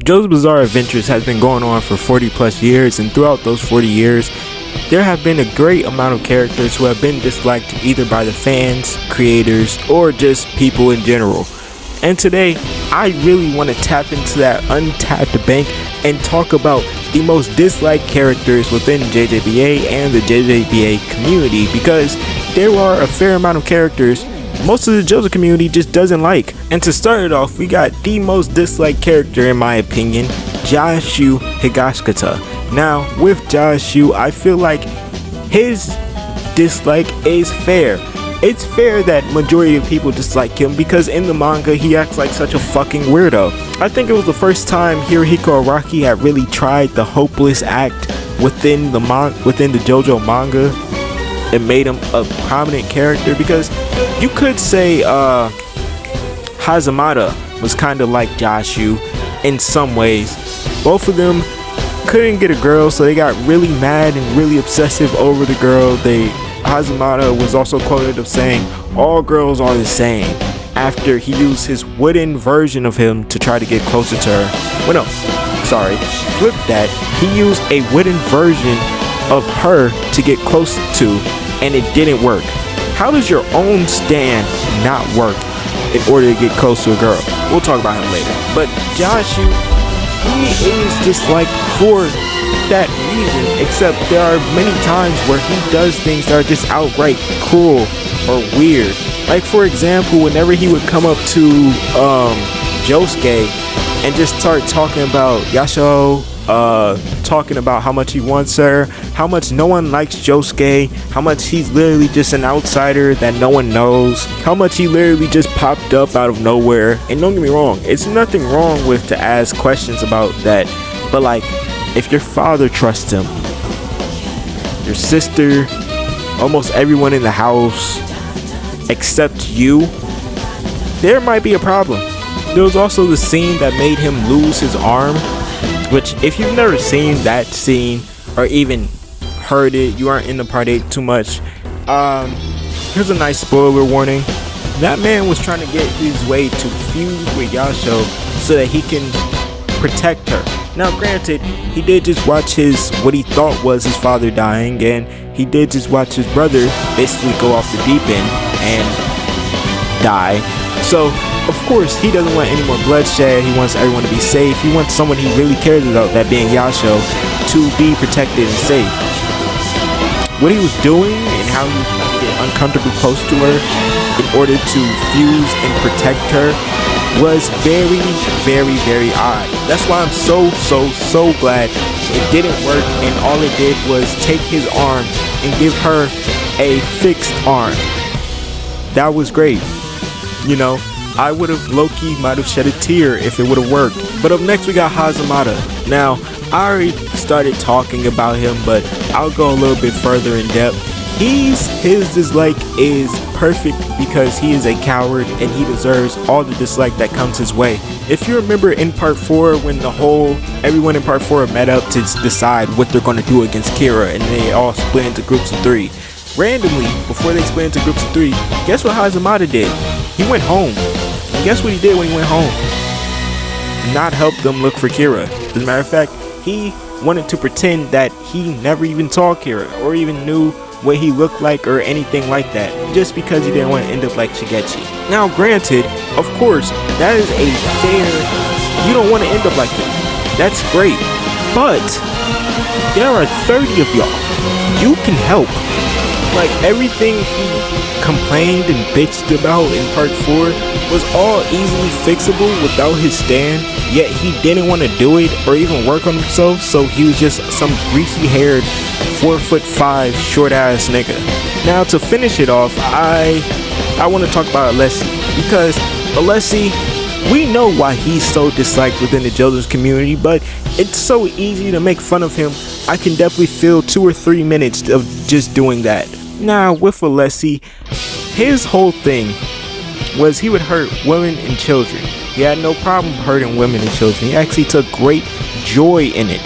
JoJo's Bizarre Adventures has been going on for 40 plus years, and throughout those 40 years, there have been a great amount of characters who have been disliked either by the fans, creators, or just people in general. And today, I really want to tap into that untapped bank and talk about the most disliked characters within JJBA and the JJBA community, because there are a fair amount of characters most of the JoJo community just doesn't like. And to start it off, we got the most disliked character in my opinion, Joshu Higashikata. Now, with Joshu, I feel like his dislike is fair. It's fair that majority of people dislike him because in the manga he acts like such a fucking weirdo. I think it was the first time Hirohiko Araki had really tried the hopeless act within the JoJo manga. It made him a prominent character, because you could say Hazamada was kind of like Joshu in some ways. Both of them couldn't get a girl, so they got really mad and really obsessive over the girl. Hazamada was also quoted of saying, "All girls are the same," after he used his wooden version of him to try to get closer to her. Well, no, sorry, flip that. He used a wooden version of her to get close to, and it didn't work. How does your own stand not work in order to get close to a girl? We'll talk about him later. But Joshu, he is disliked for that reason, except there are many times where he does things that are just outright cruel or weird. Like, for example, whenever he would come up to Josuke and just start talking about Yasuo, talking about how much he wants her, how much no one likes Josuke, how much he's literally just an outsider that no one knows, how much he literally just popped up out of nowhere. And don't get me wrong, it's nothing wrong with to ask questions about that, but like, if your father trusts him, your sister, almost everyone in the house except you, there might be a problem. There was also the scene that made him lose his arm, which, if you've never seen that scene or even heard it, you aren't in the part 8 too much. Here's a nice spoiler warning. That man was trying to get his way to fuse with Yasuo so that he can protect her. Now, granted, he did just watch what he thought was his father dying, and he did just watch his brother basically go off the deep end and die. So, of course, he doesn't want any more bloodshed. He wants everyone to be safe. He wants someone he really cares about, that being Yasuo, to be protected and safe. What he was doing and how he was trying to get uncomfortably close to her in order to fuse and protect her was very, very, very odd. That's why I'm so glad it didn't work, and all it did was take his arm and give her a fixed arm. That was great. You know, I would have low-key might have shed a tear if it would have worked. But up next we got Hazamada. Now, I already started talking about him, but I'll go a little bit further in depth. His dislike is perfect because he is a coward and he deserves all the dislike that comes his way. If you remember in part 4, when everyone in part 4 met up to decide what they're going to do against Kira, and they all split into groups of 3. Randomly, before they split into groups of 3, guess what Hazamada did? He went home. And guess what he did when he went home? Not help them look for Kira. As a matter of fact, he wanted to pretend that he never even saw Kira or even knew what he looked like or anything like that, just because he didn't want to end up like Shigechi. Now, granted, of course, that is a fair, you don't want to end up like that. That's great. But there are 30 of y'all. You can help. Like, everything he complained and bitched about in part 4 was all easily fixable without his stand, yet he didn't want to do it or even work on himself, so he was just some greasy-haired 4'5" short-ass nigga. Now, to finish it off, I want to talk about Alessi, because Alessi, we know why he's so disliked within the JoJo's community, but it's so easy to make fun of him. I can definitely fill 2 or 3 minutes of just doing that. Now, with Alessi, his whole thing was he would hurt women and children. He had no problem hurting women and children. He actually took great joy in it.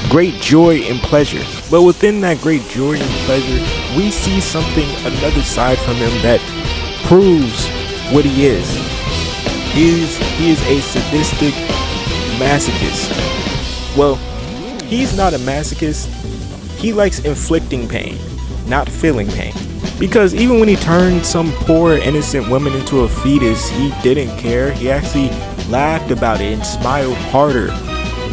Great joy and pleasure. But within that great joy and pleasure, we see another side from him that proves what he is. He is a sadistic, masochist. Well, he's not a masochist. He likes inflicting pain, not feeling pain. Because even when he turned some poor innocent woman into a fetus, he didn't care. He actually laughed about it and smiled harder.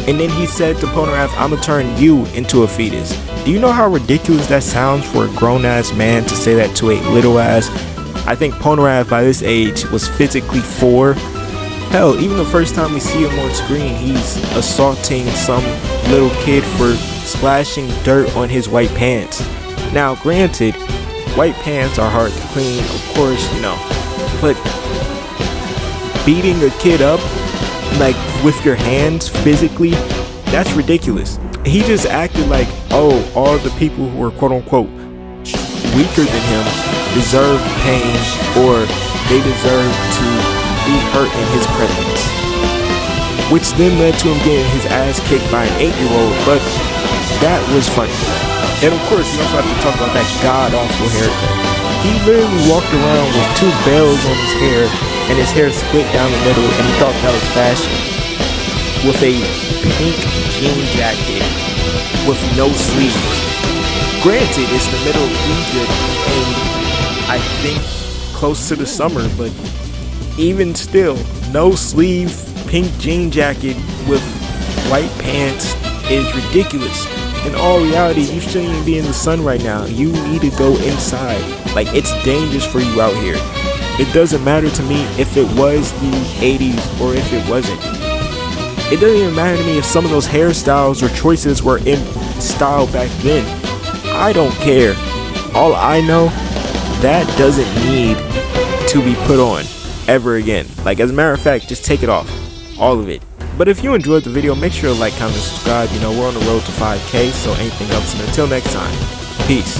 And then he said to Polnareff, "I'm gonna turn you into a fetus." Do you know how ridiculous that sounds for a grown-ass man to say that to a little ass? I think Polnareff by this age was physically 4. Hell, even the first time we see him on screen, he's assaulting some little kid for splashing dirt on his white pants. Now, granted, white pants are hard to clean, of course, you know, but beating a kid up, like, with your hands physically, that's ridiculous. He just acted like, oh, all the people who were quote-unquote weaker than him deserved pain, or they deserved to be hurt in his presence. Which then led to him getting his ass kicked by an 8-year-old, but that was funny. And of course, you also have to talk about that god-awful haircut. He literally walked around with 2 bells on his hair, and his hair split down the middle, and he thought that was fashion. With a pink jean jacket with no sleeves. Granted, it's the middle of Egypt, and I think close to the summer, but even still, no sleeve, pink jean jacket with white pants is ridiculous. In all reality, you shouldn't even be in the sun right now. You need to go inside. Like, it's dangerous for you out here. It doesn't matter to me if it was the 80s or if it wasn't. It doesn't even matter to me if some of those hairstyles or choices were in style back then. I don't care. All I know, that doesn't need to be put on ever again. Like, as a matter of fact, just take it off. All of it. But if you enjoyed the video, make sure to like, comment, and subscribe. You know, we're on the road to 5K, so anything else. And until next time, peace.